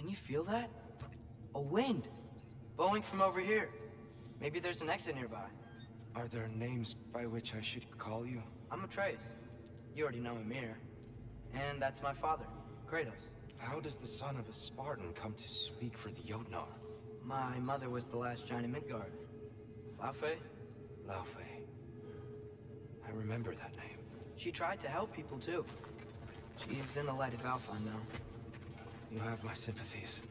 Can you feel that? A wind! Blowing from over here. Maybe there's an exit nearby. Are there names by which I should call you? I'm Atreus. You already know Ymir. And that's my father, Kratos. How does the son of a Spartan come to speak for the Jotnar? My mother was the last giant in Midgard. Laufey? Laufey. I remember that name. She tried to help people too. She's in the light of Alpha now. You have my sympathies.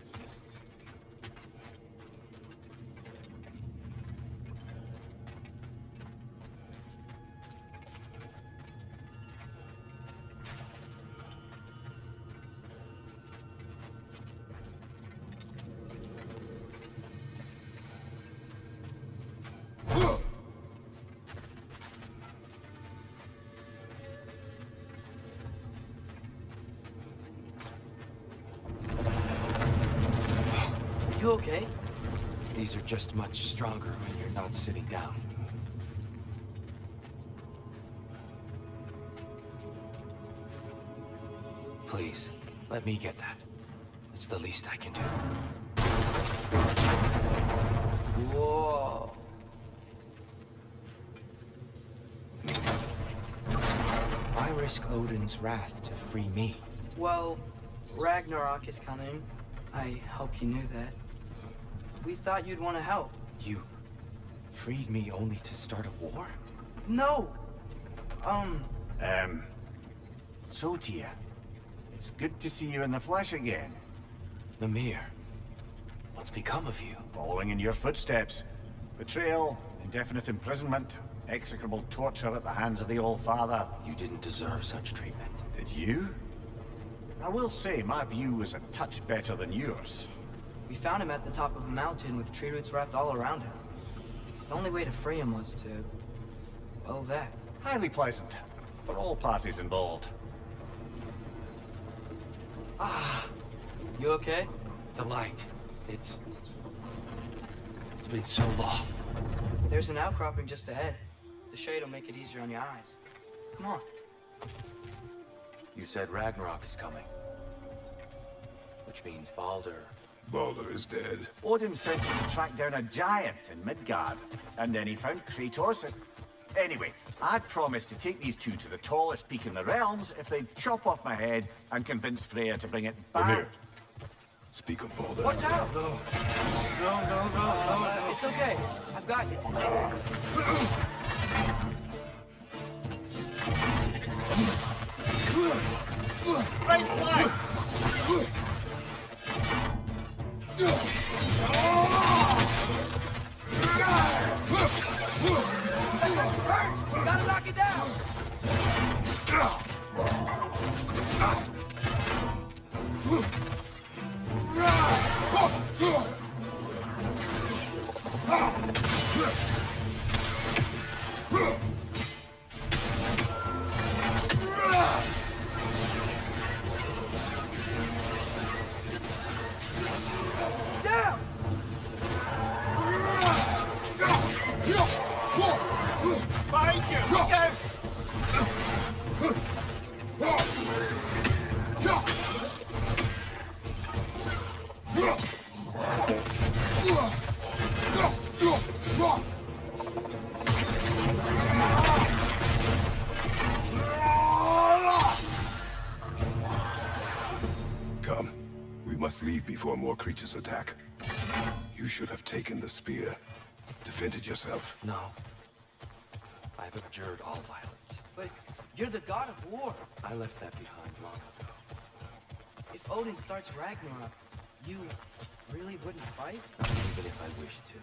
You okay? These are just much stronger when you're not sitting down. Please, let me get that. It's the least I can do. Whoa. Why risk Odin's wrath to free me? Well, Ragnarok is coming. I hope you knew that. We thought you'd want to help. You freed me only to start a war? No! So Tia, it's good to see you in the flesh again. Mimir, what's become of you? Following in your footsteps. Betrayal, indefinite imprisonment, execrable torture at the hands of the Old Father. You didn't deserve such treatment. Did you? I will say, my view was a touch better than yours. We found him at the top of a mountain with tree roots wrapped all around him. The only way to free him was to... well, that. Highly pleasant, for all parties involved. You okay? The light. It's been so long. There's an outcropping just ahead. The shade will make it easier on your eyes. Come on. You said Ragnarok is coming. Which means Baldur. Baldur is dead. Odin sent him to track down a giant in Midgard, and then he found Kratos. Anyway, I'd promised to take these two to the tallest peak in the realms if they'd chop off my head and convince Freya to bring it back. Ymir, speak of Baldur. Watch out! No, It's okay. I've got you. Right flank! We gotta knock it down! Down! Behind you! Look out! Come. We must leave before more creatures attack. You should have taken the spear. Defended yourself. No. I've abjured all violence. But you're the god of war. I left that behind long ago. If Odin starts Ragnarok, you really wouldn't fight? Not even if I wished to.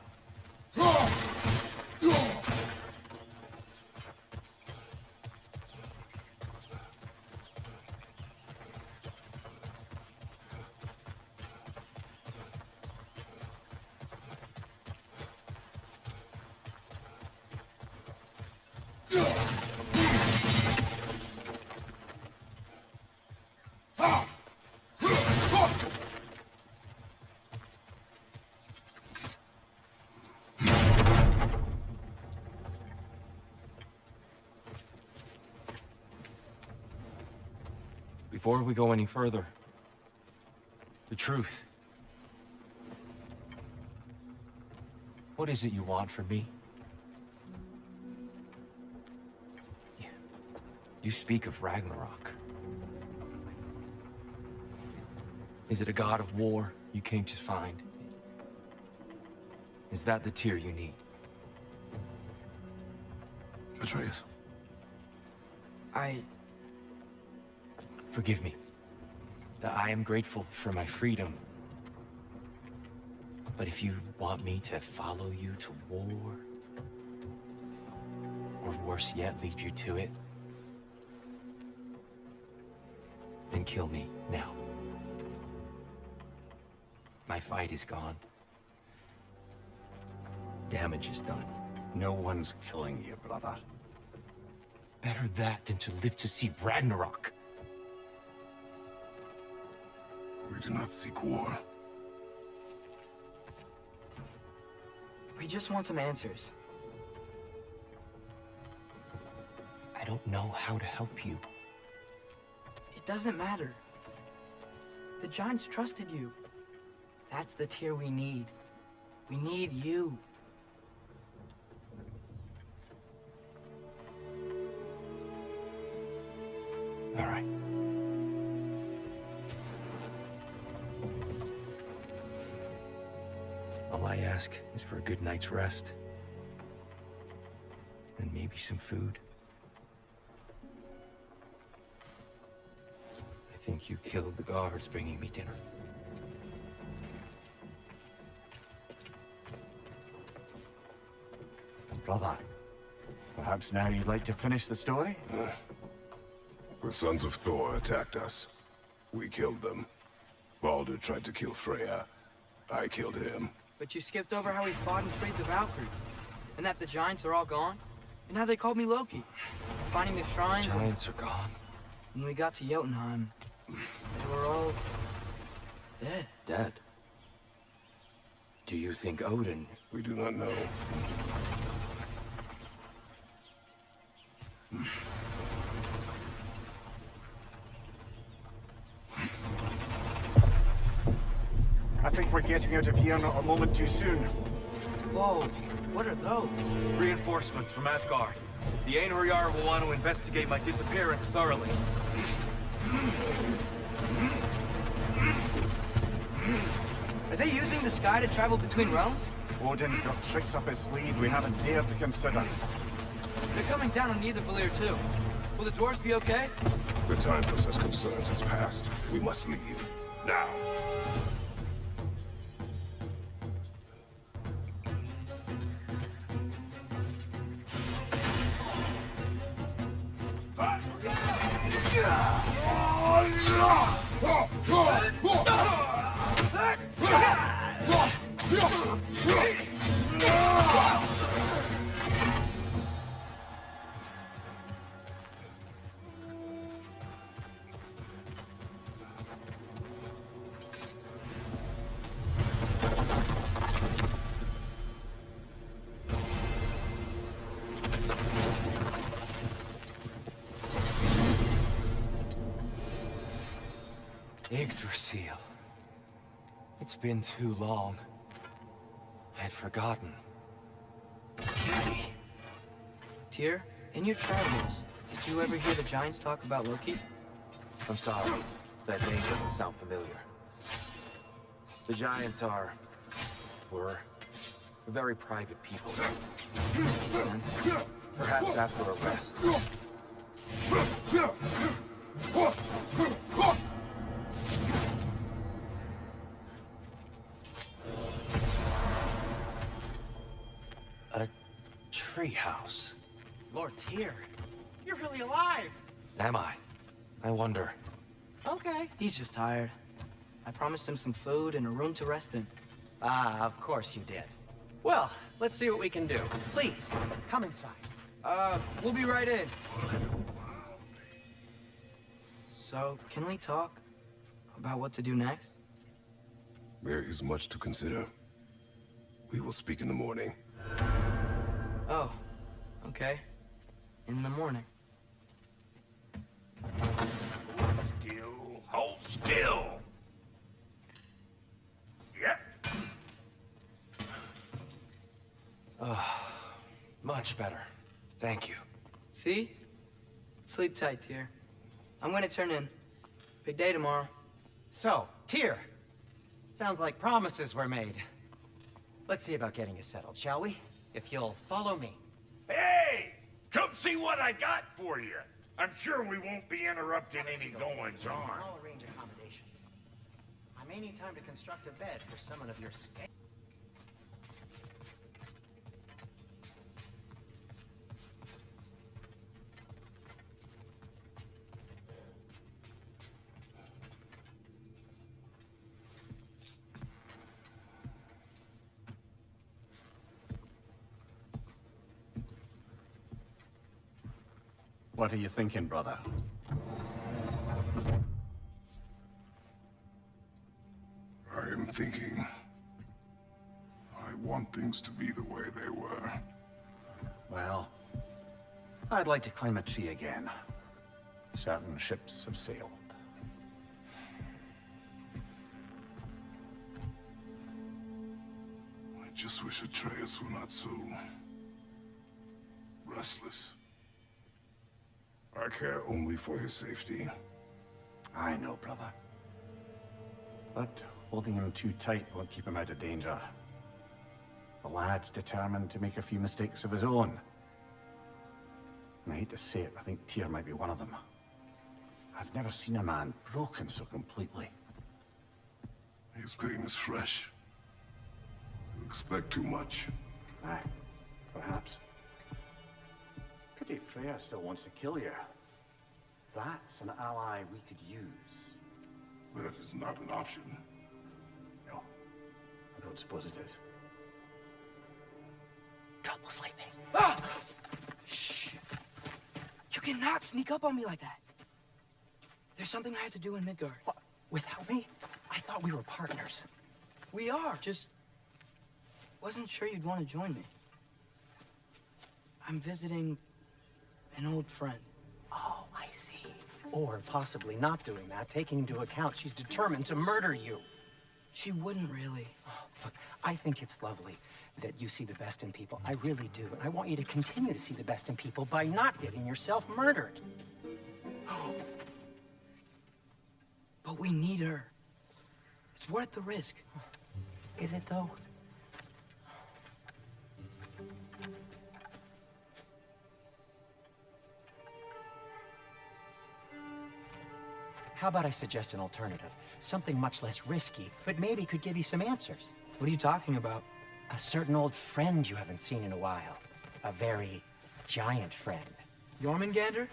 Before we go any further, the truth. What is it you want from me? You speak of Ragnarok. Is it a god of war you came to find? Is that the tear you need? Atreus. Forgive me. I am grateful for my freedom. But if you want me to follow you to war, or worse yet, lead you to it, then kill me now. My fight is gone. Damage is done. No one's killing you, brother. Better that than to live to see Ragnarok. We do not seek war. We just want some answers. I don't know how to help you. It doesn't matter. The Giants trusted you. That's the tear we need. We need you. All right. All I ask is for a good night's rest. And maybe some food. I think you killed the guards bringing me dinner. Brother, perhaps now you'd like to finish the story? The sons of Thor attacked us. We killed them. Baldur tried to kill Freya. I killed him. But you skipped over how we fought and freed the Valkyries. And that the Giants are all gone. And how they called me Loki. Finding the shrines. Giants are gone. When we got to Jotunheim, they were all dead. Dead? Do you think Odin... We do not know. I think we're getting out of here not a moment too soon. Whoa, what are those? Reinforcements from Asgard. The Einherjar will want to investigate my disappearance thoroughly. Are they using the sky to travel between realms? Odin's got tricks up his sleeve we haven't dared to consider. They're coming down on Nidavellir too. Will the dwarves be okay? The time for such concerns has passed. We must leave. Now. Yggdrasil. It's been too long. I'd forgotten. Beauty. Tyr, in your travels, did you ever hear the Giants talk about Loki? I'm sorry. That name doesn't sound familiar. The Giants were very private people. Makes sense. Perhaps after a rest. A treehouse. Lord Tyr, you're really alive! Am I? I wonder. Okay. He's just tired. I promised him some food and a room to rest in. Ah, of course you did. Well, let's see what we can do. Please, come inside. We'll be right in. So, can we talk about what to do next? There is much to consider. We will speak in the morning. Oh, okay. In the morning. Still, hold still. Yep. Much better. Thank you. See? Sleep tight, Tyr. I'm gonna turn in. Big day tomorrow. So, Tyr. Sounds like promises were made. Let's see about getting you settled, shall we? If you'll follow me. Hey! Come see what I got for you. I'm sure we won't be interrupting any goings-on. I'll arrange accommodations. I may need time to construct a bed for someone of your scale. What are you thinking, brother? I am thinking. I want things to be the way they were. Well, I'd like to climb a tree again. Certain ships have sailed. I just wish Atreus were not so restless. I care only for his safety. I know, brother. But holding him too tight won't keep him out of danger. The lad's determined to make a few mistakes of his own. And I hate to say it, I think Tyr might be one of them. I've never seen a man broken so completely. His pain is fresh. You expect too much. Aye, perhaps. Pity Freya still wants to kill you. That's an ally we could use. That is not an option. No, I don't suppose it is. Trouble sleeping. Ah! Shh! You cannot sneak up on me like that. There's something I have to do in Midgard. What? Without me? I thought we were partners. We are, just wasn't sure you'd want to join me. I'm visiting an old friend. Oh, I see. Or possibly not doing that, taking into account she's determined to murder you. She wouldn't really. Look, I think it's lovely that you see the best in people. I really do. And I want you to continue to see the best in people by not getting yourself murdered. But we need her. It's worth the risk. Is it, though? How about I suggest an alternative? Something much less risky, but maybe could give you some answers. What are you talking about? A certain old friend you haven't seen in a while. A very giant friend. Jormungandr?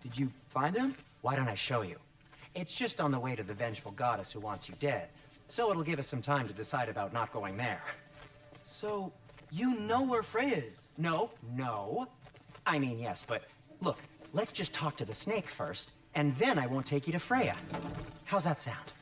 Did you find him? Why don't I show you? It's just on the way to the vengeful goddess who wants you dead. So it'll give us some time to decide about not going there. So, you know where Freya is? No. I mean, yes, but look, let's just talk to the snake first, and then I won't take you to Freya. How's that sound?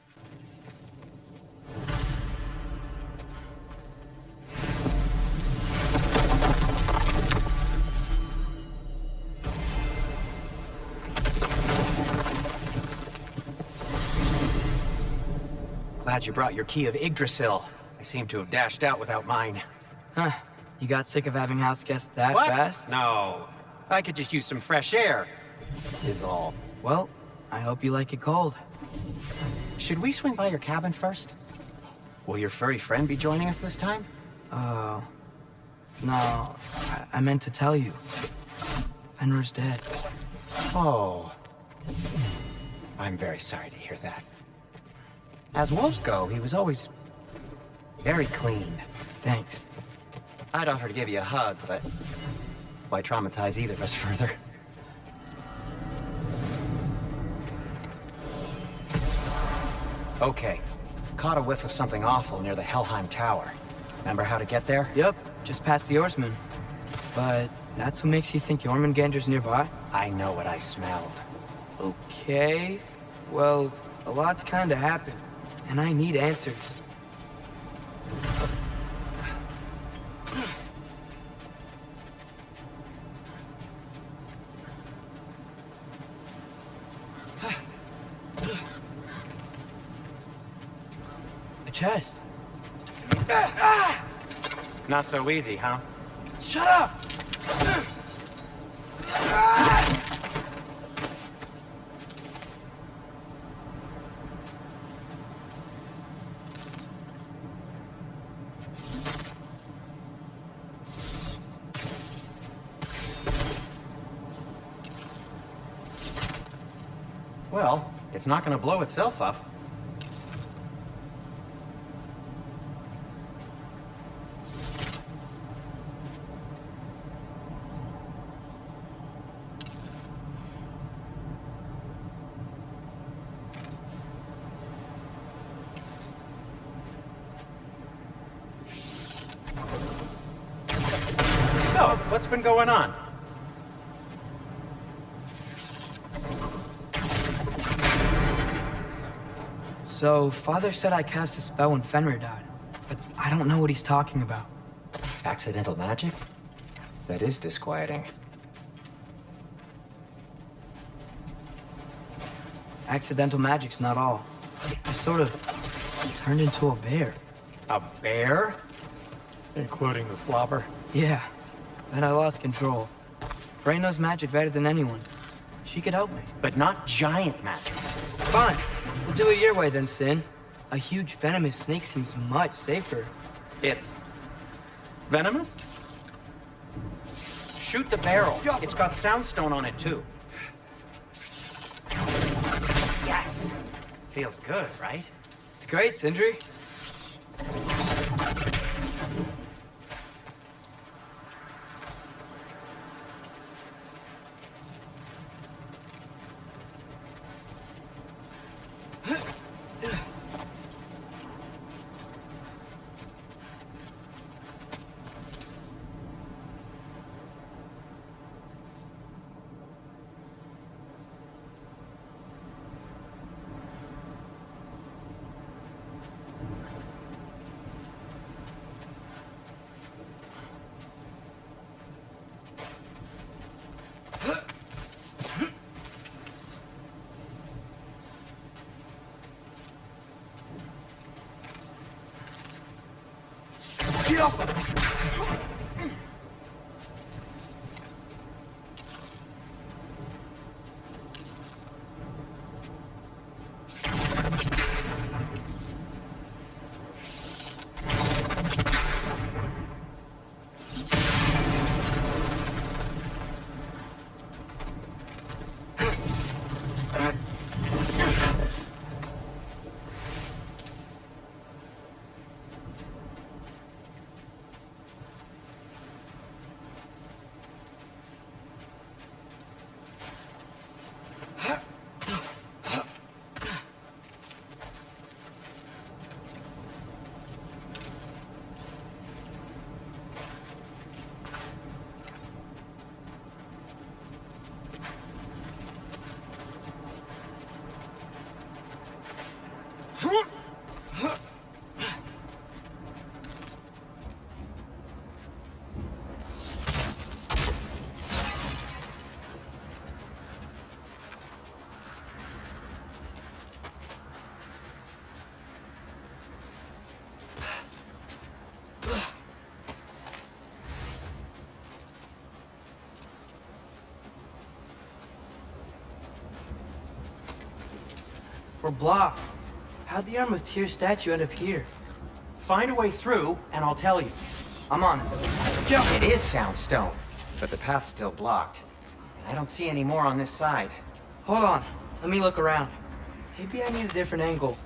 Glad you brought your key of Yggdrasil. I seem to have dashed out without mine. Huh. You got sick of having house guests that What? fast? No. I could just use some fresh air, is all. Well, I hope you like it cold. Should we swing by your cabin first? Will your furry friend be joining us this time? No, I meant to tell you. Fenrir's dead. Oh. I'm very sorry to hear that. As wolves go, he was always very clean. Thanks. I'd offer to give you a hug, but why traumatize either of us further? Okay. Caught a whiff of something awful near the Helheim Tower. Remember how to get there? Yep, just past the Oarsman. But that's what makes you think Jormungandr's nearby? I know what I smelled. Okay. Well, a lot's kinda happened, and I need answers. A chest. Not so easy, huh? Shut up! Well, it's not gonna blow itself up. So, what's been going on? So, Father said I cast a spell when Fenrir died, but I don't know what he's talking about. Accidental magic? That is disquieting. Accidental magic's not all. I sort of turned into a bear. A bear? Including the slobber. Yeah, but I lost control. Frey knows magic better than anyone. She could help me. But not giant magic. Fine. We'll do it your way then, Sin. A huge venomous snake seems much safer. It's venomous? Shoot the barrel. It's got soundstone on it, too. Yes! Feels good, right? It's great, Sindri. We're blocked. How'd the Arm of Tyr statue end up here? Find a way through, and I'll tell you. I'm on it. It is soundstone, but the path's still blocked. I don't see any more on this side. Hold on. Let me look around. Maybe I need a different angle.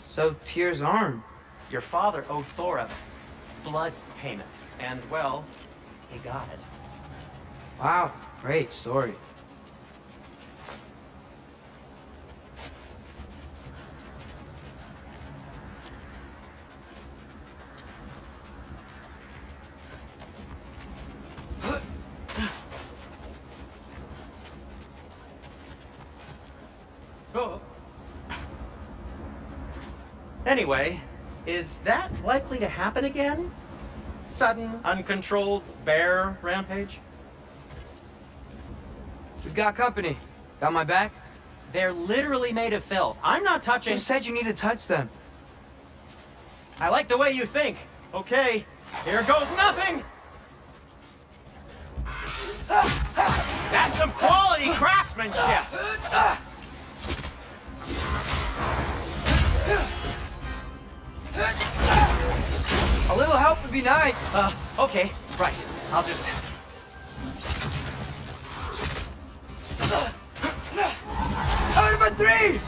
So, Tyr's arm. Your father owed Thor a blood payment, and, well, he got it. Wow, great story. Anyway, is that likely to happen again? Sudden, uncontrolled bear rampage? We've got company. Got my back? They're literally made of filth. I'm not touching... Who said you need to touch them? I like the way you think. Okay, here goes nothing! That's some quality craftsmanship! A little help would be nice. Okay, right. I'll just... Number 3!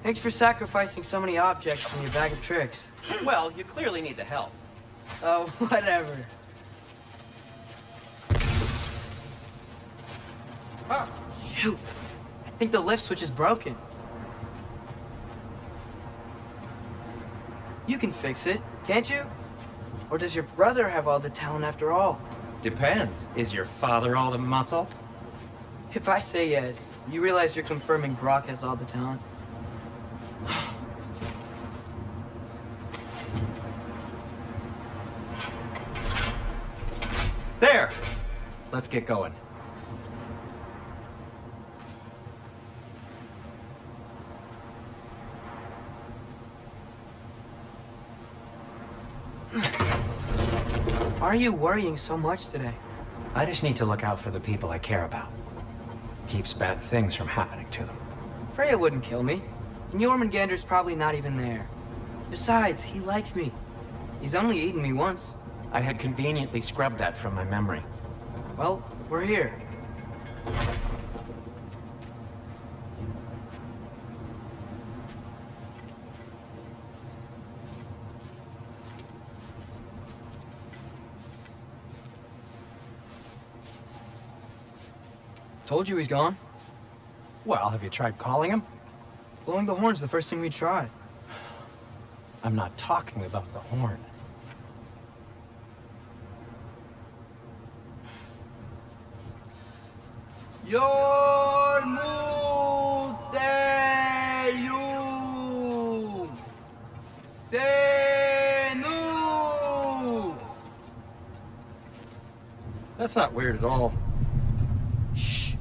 Thanks for sacrificing so many objects from your bag of tricks. Well, you clearly need the help. Oh, whatever. Shoot! I think the lift switch is broken. You can fix it, can't you? Or does your brother have all the talent after all? Depends. Is your father all the muscle? If I say yes, you realize you're confirming Brock has all the talent? There! Let's get going. Why are you worrying so much today? I just need to look out for the people I care about. Keeps bad things from happening to them. Freya wouldn't kill me. And Jormungandr's probably not even there. Besides, he likes me. He's only eaten me once. I had conveniently scrubbed that from my memory. Well, we're here. Told you he's gone. Well, have you tried calling him? Blowing the horn's the first thing we tried. I'm not talking about the horn. Yormuteyum Senu. That's not weird at all. Shh.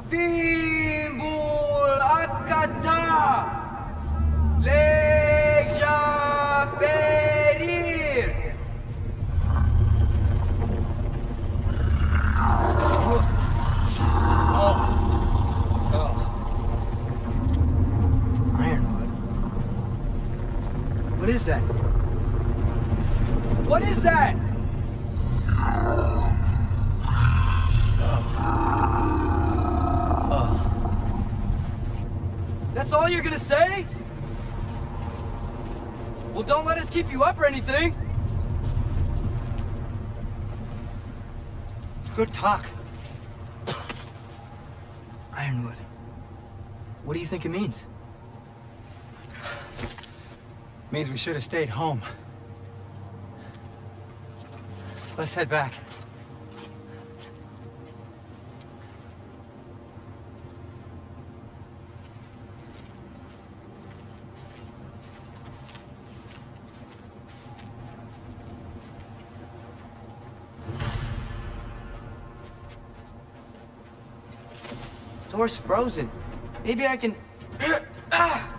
Fimbul Akata Leja Ferir. Ironwood. What is that? What is that? all you're gonna say? Well, don't let us keep you up or anything. Good talk. Ironwood. What do you think it means? Means we should have stayed home. Let's head back. Door's frozen. Maybe I can... Ah!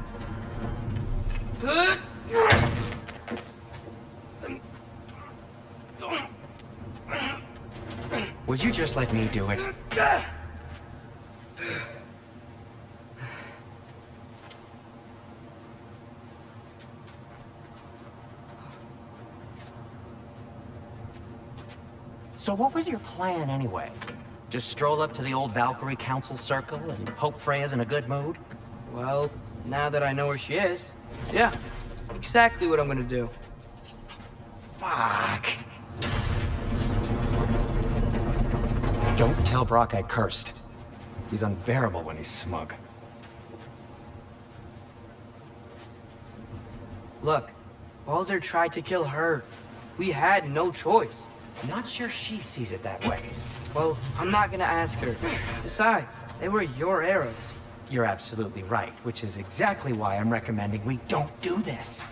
Would you just let me do it? So what was your plan anyway? Just stroll up to the old Valkyrie Council circle and hope Freya's in a good mood? Well, now that I know where she is, yeah, exactly what I'm gonna do. Fuck. Don't tell Brock I cursed. He's unbearable when he's smug. Look, Baldur tried to kill her. We had no choice. Not sure she sees it that way. Well, I'm not gonna ask her. Besides, they were your arrows. You're absolutely right, which is exactly why I'm recommending we don't do this.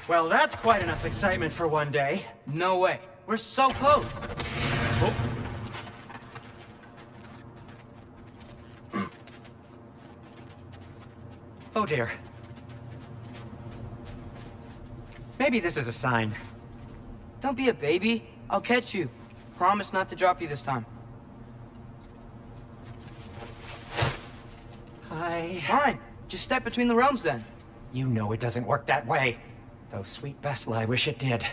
Well, that's quite enough excitement for one day. No way. We're so close. Oh dear. Maybe this is a sign. Don't be a baby. I'll catch you. Promise not to drop you this time. Fine. Just step between the realms then. You know it doesn't work that way. Though, sweet Bessel, I wish it did.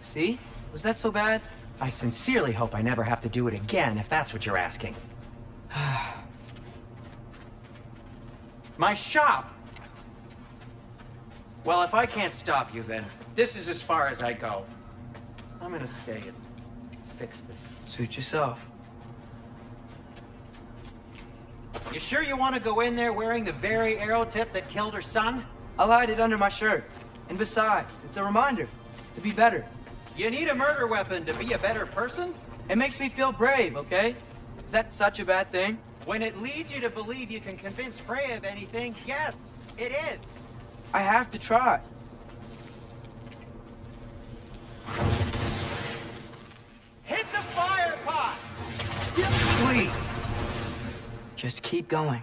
See? Was that so bad? I sincerely hope I never have to do it again, if that's what you're asking. My shop! Well, if I can't stop you, then this is as far as I go. I'm gonna stay and fix this. Suit yourself. You sure you want to go in there wearing the very arrow tip that killed her son? I'll hide it under my shirt. And besides, it's a reminder to be better. You need a murder weapon to be a better person? It makes me feel brave, okay? Is that such a bad thing? When it leads you to believe you can convince Freya of anything, yes, it is. I have to try. Hit the fire pot! Please. Just keep going.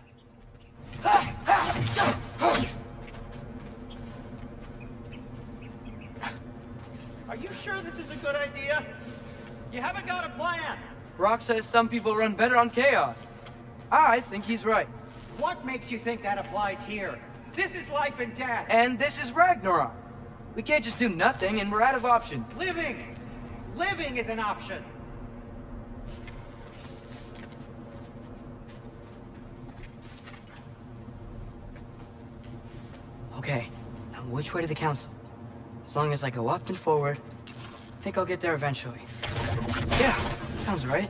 Are you sure this is a good idea? You haven't got a plan. Rock says some people run better on chaos. I think he's right. What makes you think that applies here? This is life and death. And this is Ragnarok. We can't just do nothing and we're out of options. Living! Living is an option. Okay, now which way to the council? As long as I go up and forward, I think I'll get there eventually. Yeah, sounds right.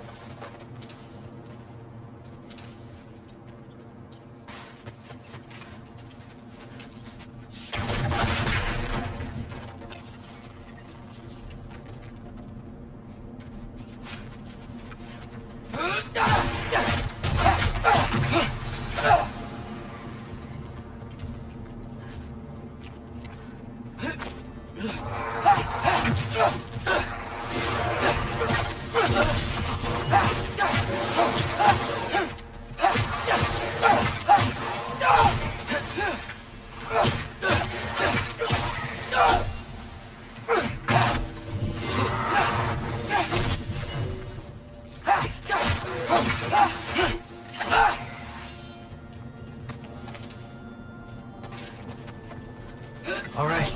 All right,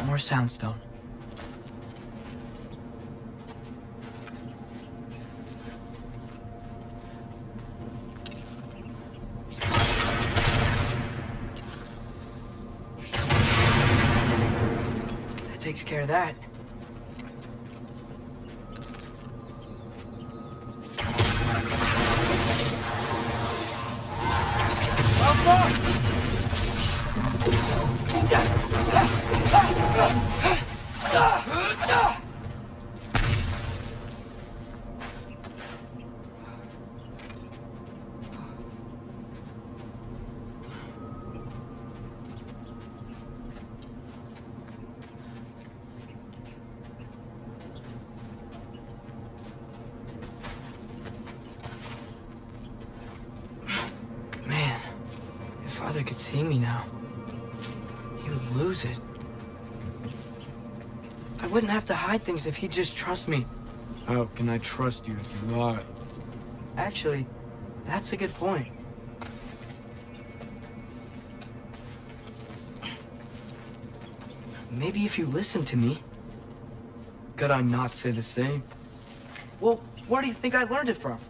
more soundstone. That takes care of that. Man, if Father could see me now, he would lose it. I wouldn't have to hide things if he'd just trust me. How can I trust you if you lie? Actually, that's a good point. Maybe if you listen to me. Could I not say the same? Well, where do you think I learned it from?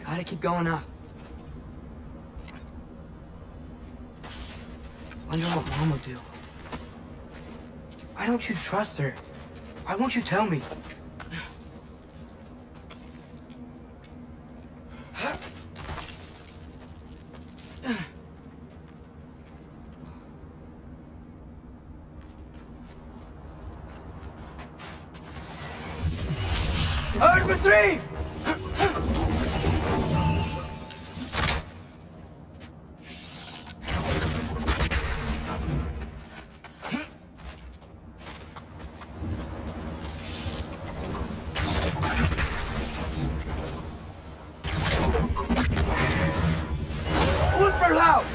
Gotta keep going up. Wonder what Mom would do. Why don't you trust her? Why won't you tell me? Out for three! Look for loud!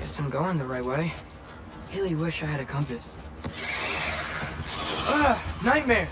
Guess I'm going the right way. Really wish I had a compass. Nightmare!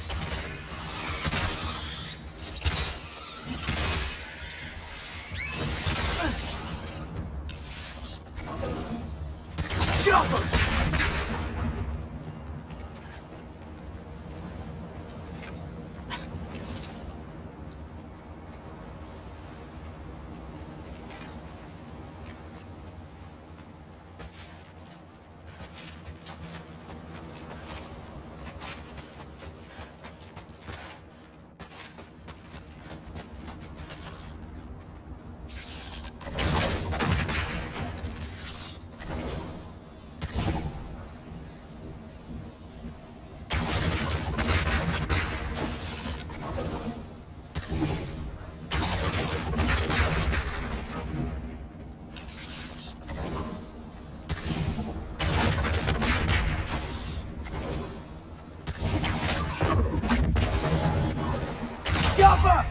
Yappa!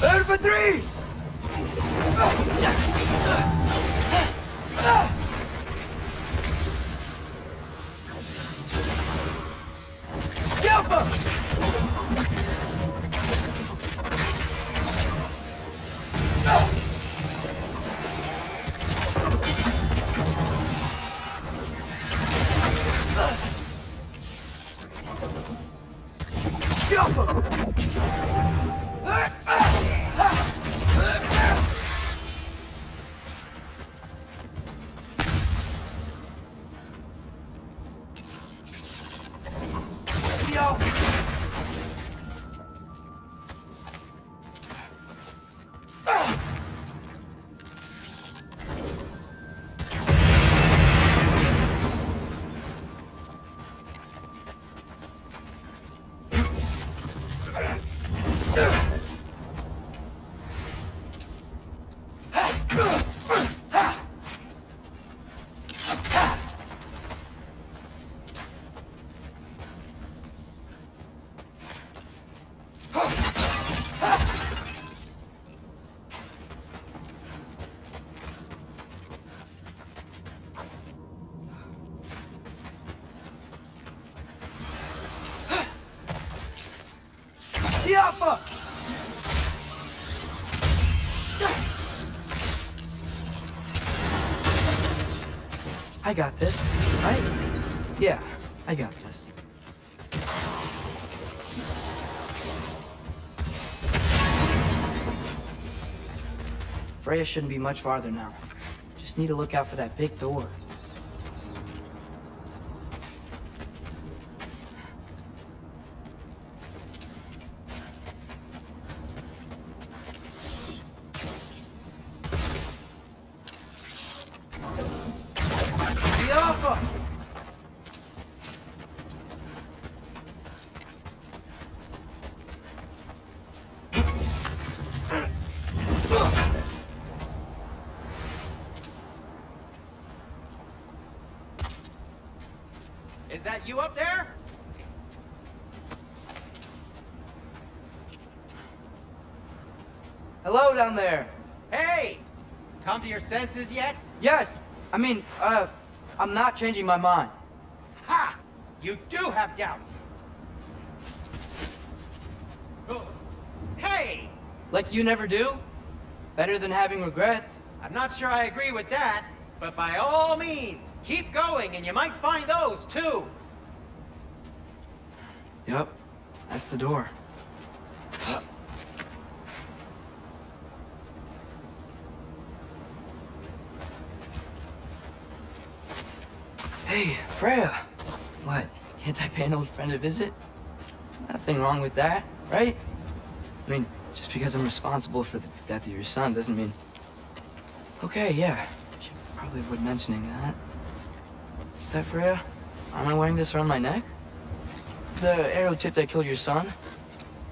Infantry! Yappa! Yappa! I got this, right? Yeah, I got this. Freya shouldn't be much farther now. Just need to look out for that big door. Is that you up there? Hello down there. Hey! Come to your senses yet? Yes, I'm not changing my mind. Ha! You do have doubts. Oh. Hey! Like you never do? Better than having regrets. I'm not sure I agree with that, but by all means, keep going and you might find those too. Yep, that's the door. Hey, Freya. What, can't I pay an old friend a visit? Nothing wrong with that, right? I mean, just because I'm responsible for the death of your son doesn't mean... Okay, yeah. Should probably avoid mentioning that. Is that Freya? Am I wearing this around my neck? The arrow tip that killed your son?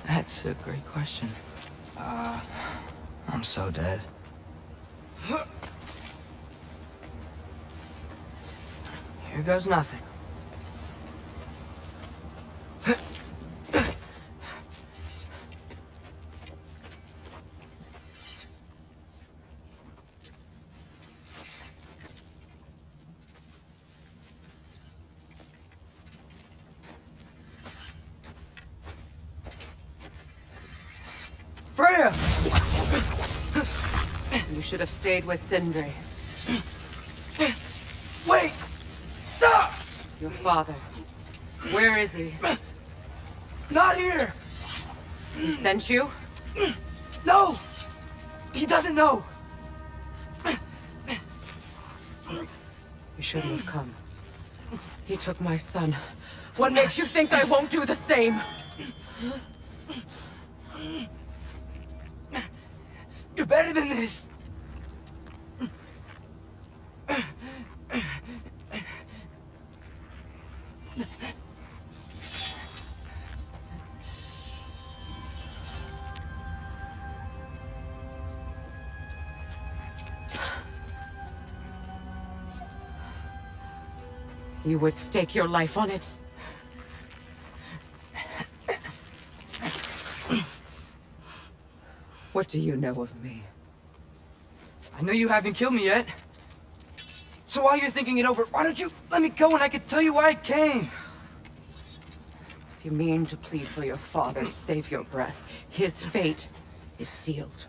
That's a great question. I'm so dead. Here goes nothing. Freya! You should have stayed with Sindri. Wait! Stop! Your father. Where is he? Not here! He sent you? No! He doesn't know! You shouldn't have come. He took my son. What makes you think I won't do the same? You're better than this! You would stake your life on it? What do you know of me? I know you haven't killed me yet. So while you're thinking it over, why don't you let me go and I can tell you why I came? If you mean to plead for your father, save your breath. His fate is sealed.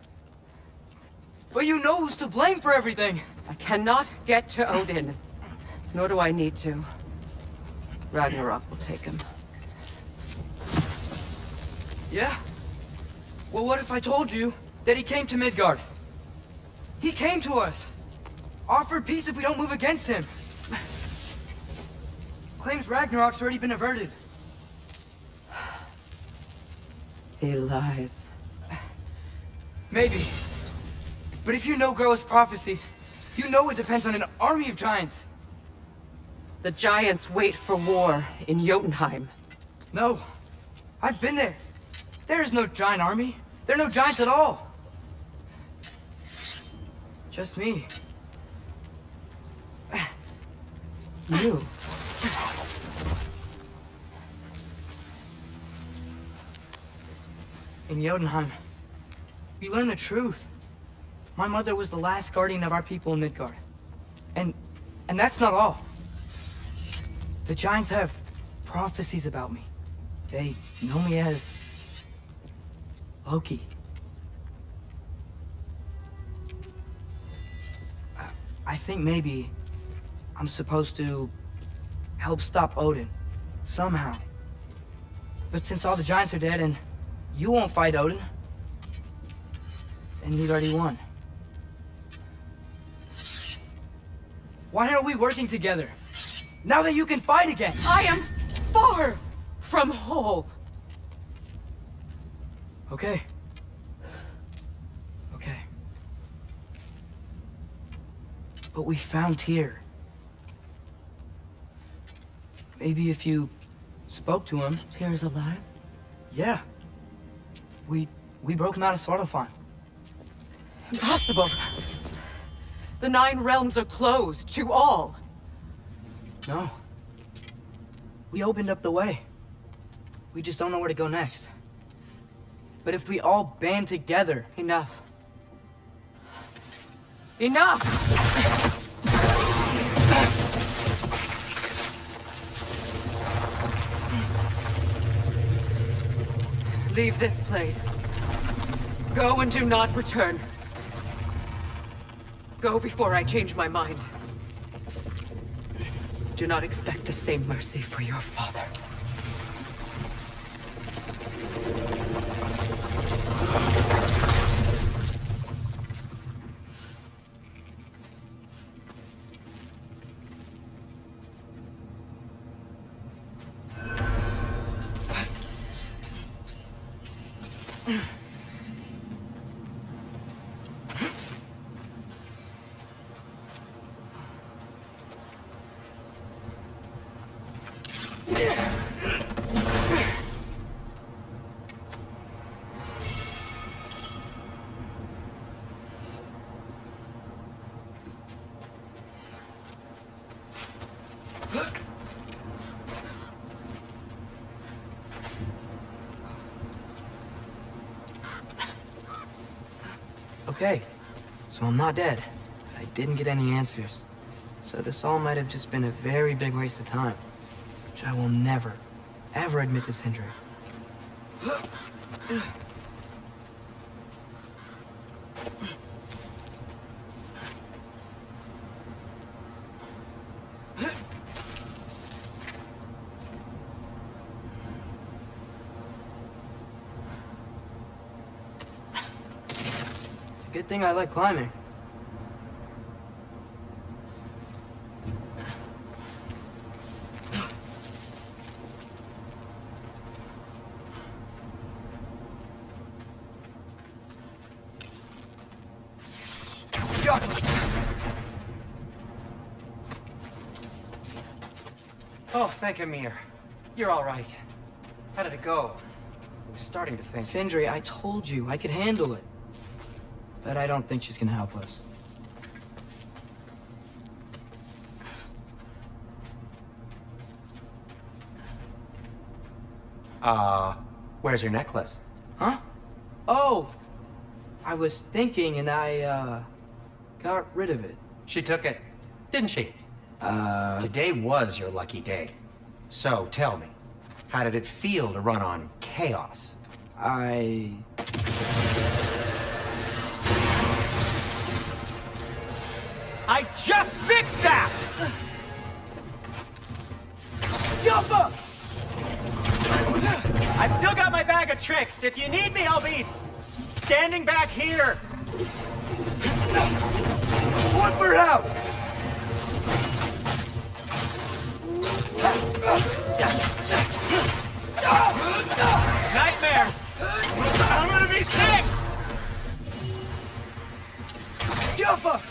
But you know who's to blame for everything. I cannot get to Odin. Nor do I need to. Ragnarok will take him. Yeah? Well, what if I told you that he came to Midgard? He came to us. Offered peace if we don't move against him. Claims Ragnarok's already been averted. He lies. Maybe. But if you know Groa's prophecy, you know it depends on an army of giants. The giants wait for war in Jotunheim. No. I've been there. There is no giant army. There are no giants at all. Just me. You. In Jotunheim, we learn the truth. My mother was the last guardian of our people in Midgard. And that's not all. The giants have prophecies about me. They know me as Loki. I think maybe I'm supposed to help stop Odin, somehow. But since all the giants are dead and you won't fight Odin, then you've already won. Why aren't we working together? Now that you can fight again! I am far from whole. Okay. Okay. But we found Tyr. Maybe if you spoke to him... Tyr's alive? Yeah. We broke him out of Svartalfheim. Impossible. The 9 realms are closed to all. No. We opened up the way. We just don't know where to go next. But if we all band together... Enough. Enough! Leave this place. Go and do not return. Go before I change my mind. Do not expect the same mercy for your father. Okay, so I'm not dead. I didn't get any answers. So this all might have just been a very big waste of time. Which I will never, ever admit to Sindri. Good thing I like climbing. Oh, thank Amir. You're all right. How did it go? I was starting to think... Sindri, I told you I could handle it. But I don't think she's gonna help us. Where's your necklace? Huh? Oh! I was thinking and I, got rid of it. She took it, didn't she? Today was your lucky day. So, tell me, how did it feel to run on chaos? I just fixed that! Yoppa! I've still got my bag of tricks. If you need me, I'll be standing back here. Look for help! Nightmares! I'm gonna be sick! Yoppa!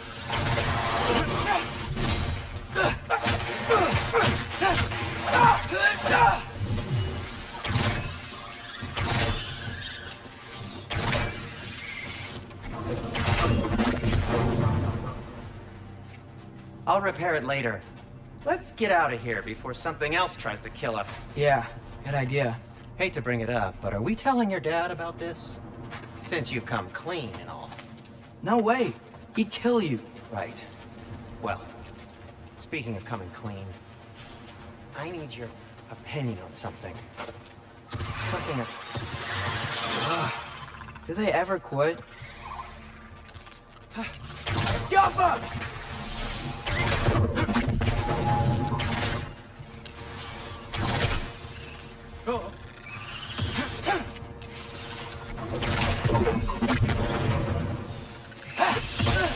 I'll repair it later. Let's get out of here before something else tries to kill us. Yeah, good idea. Hate to bring it up, but are we telling your dad about this? Since you've come clean and all. No way. He'd kill you. Right. Well, speaking of coming clean, I need your opinion on something. Something that... Do they ever quit? Yoppa!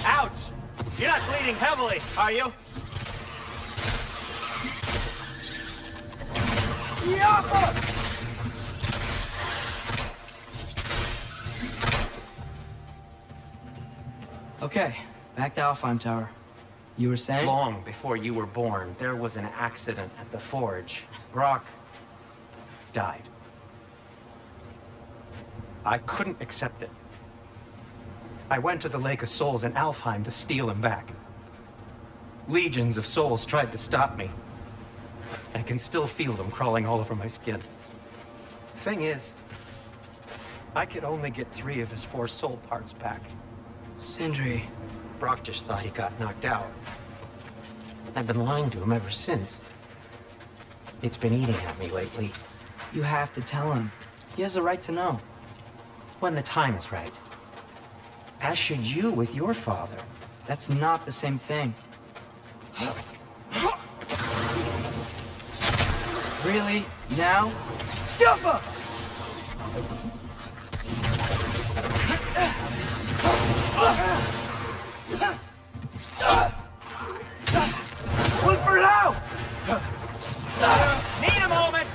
Ouch! You're not bleeding heavily, are you? Yoppa! Okay, back to Alfheim Tower. You were saying? Long before you were born, there was an accident at the forge. Brock died. I couldn't accept it. I went to the Lake of Souls in Alfheim to steal him back. Legions of souls tried to stop me. I can still feel them crawling all over my skin. Thing is, I could only get 3 of his 4 soul parts back. Sindri. Brock just thought he got knocked out. I've been lying to him ever since. It's been eating at me lately. You have to tell him. He has a right to know. When the time is right. As should you with your father. That's not the same thing. Really? Now? Yoppa! Look for help! Need a moment!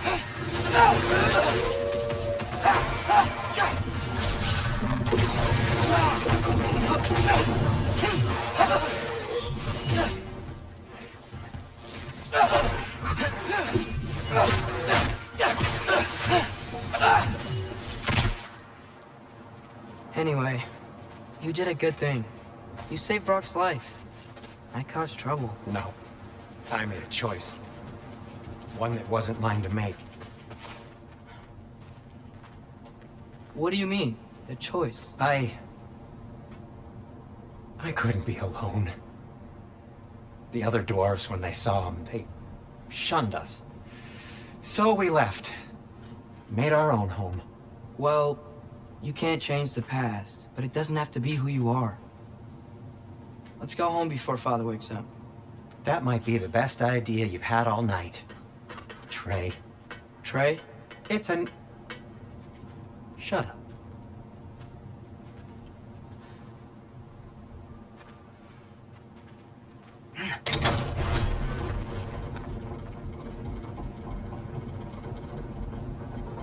Anyway, you did a good thing. You saved Brock's life. I caused trouble. No. I made a choice. One that wasn't mine to make. What do you mean? The choice? I couldn't be alone. The other dwarves, when they saw him, they shunned us. So we left. Made our own home. Well, you can't change the past, but it doesn't have to be who you are. Let's go home before Father wakes up. That might be the best idea you've had all night. Trey. Trey? It's an... Shut up.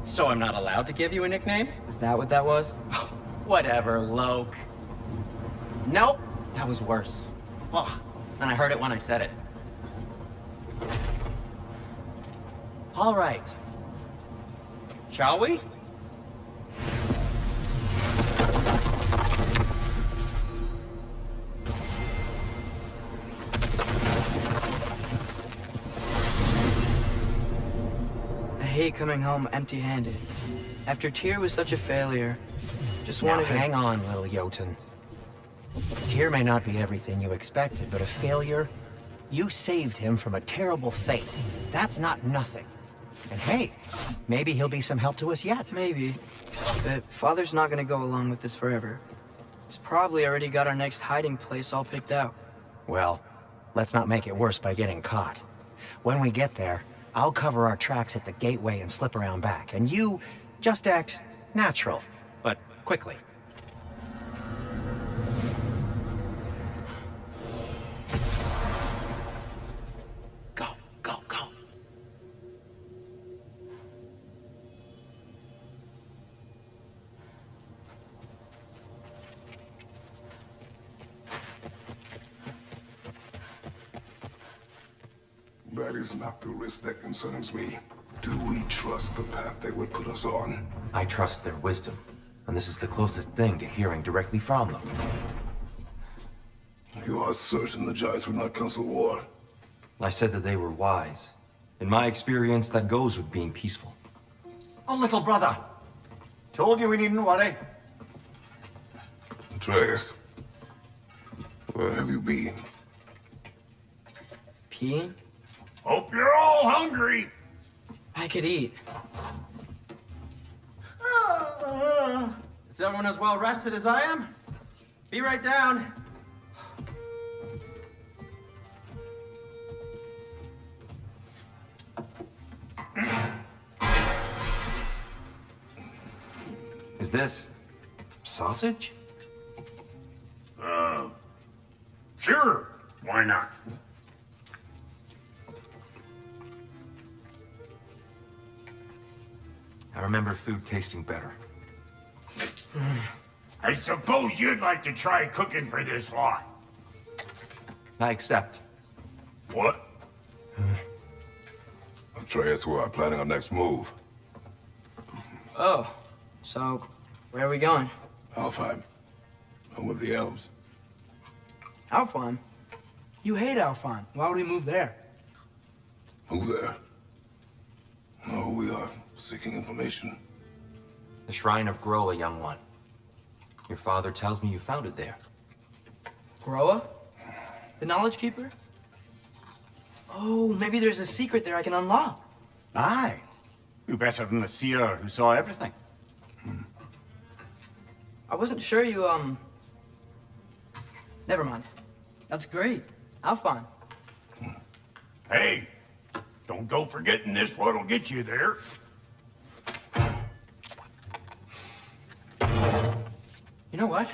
So I'm not allowed to give you a nickname? Is that what that was? Whatever, Loke. Nope, that was worse. Ugh, and I heard it when I said it. All right. Shall we? I hate coming home empty-handed. After Tyr was such a failure, just Now wanted to... hang on, little Jotun. Tyr may not be everything you expected, but a failure? You saved him from a terrible fate. That's not nothing. And hey, maybe he'll be some help to us yet. Maybe. But Father's not gonna go along with this forever. He's probably already got our next hiding place all picked out. Well, let's not make it worse by getting caught. When we get there, I'll cover our tracks at the gateway and slip around back. And you, just act natural, but quickly. Go, go, go. That is not the risk that concerns me. Do we trust the path they would put us on? I trust their wisdom, and this is the closest thing to hearing directly from them. You are certain the Giants would not counsel war? I said that they were wise. In my experience, that goes with being peaceful. Oh, little brother. Told you we needn't worry. Atreus, where have you been? Peeing? Hope you're all hungry. I could eat. Is everyone as well rested as I am? Be right down. Is this sausage? Sure. Why not? I remember food tasting better. I suppose you'd like to try cooking for this lot. I accept. What? Atreus, we are planning our next move. Oh, so where are we going? Alfheim, home of the elves. Alfheim? You hate Alfheim. Why would we move there? Who there? No, we are seeking information. The Shrine of Groa, young one. Your father tells me you found it there. Groa? The Knowledge Keeper? Oh, maybe there's a secret there I can unlock. Aye. Who better than the seer who saw everything? I wasn't sure you, Never mind. That's great. Alfheim. Hey, don't go forgetting this what'll get you there. You know what?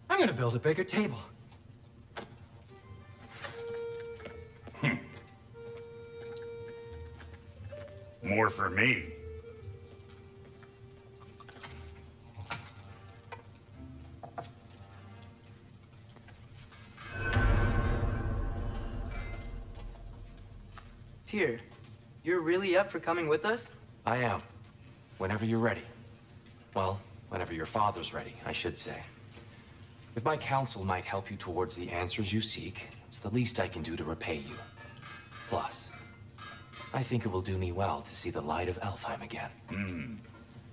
I'm gonna build a bigger table. More for me. Tyr, you're really up for coming with us? I am. Whenever you're ready. Well, whenever your father's ready, I should say. If my counsel might help you towards the answers you seek, it's the least I can do to repay you. Plus, I think it will do me well to see the light of Alfheim again.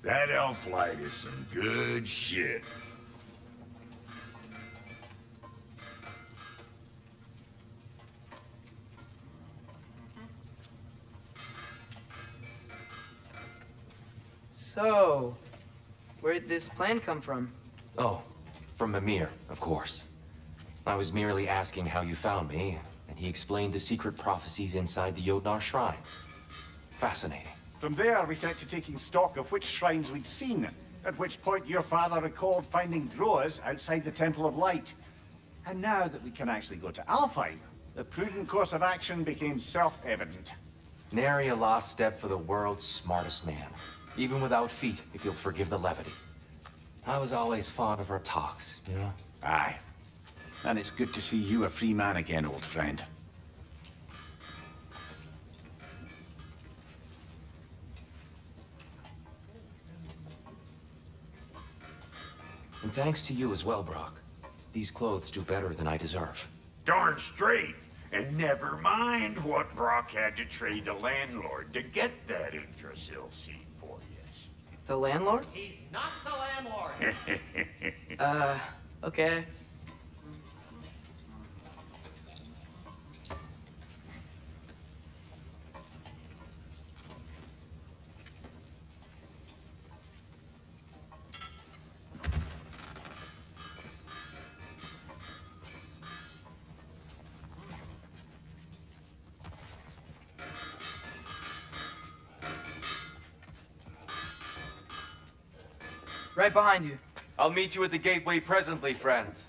That elf light is some good shit. So, where'd this plan come from? Oh, from Mimir, of course. I was merely asking how you found me, and he explained the secret prophecies inside the Jotnar shrines. Fascinating. From there, we set to taking stock of which shrines we'd seen, at which point your father recalled finding Groas outside the Temple of Light. And now that we can actually go to Alfheim, the prudent course of action became self-evident. Nary a lost step for the world's smartest man. Even without feet, if you'll forgive the levity. I was always fond of our talks, you know? Aye. And it's good to see you a free man again, old friend. thanks to you as well, Brock. These clothes do better than I deserve. Darn straight. And never mind what Brock had to trade the landlord to get that Yggdrasil seed for you. The landlord? He's not the landlord. Okay. Right behind you. I'll meet you at the gateway presently, friends.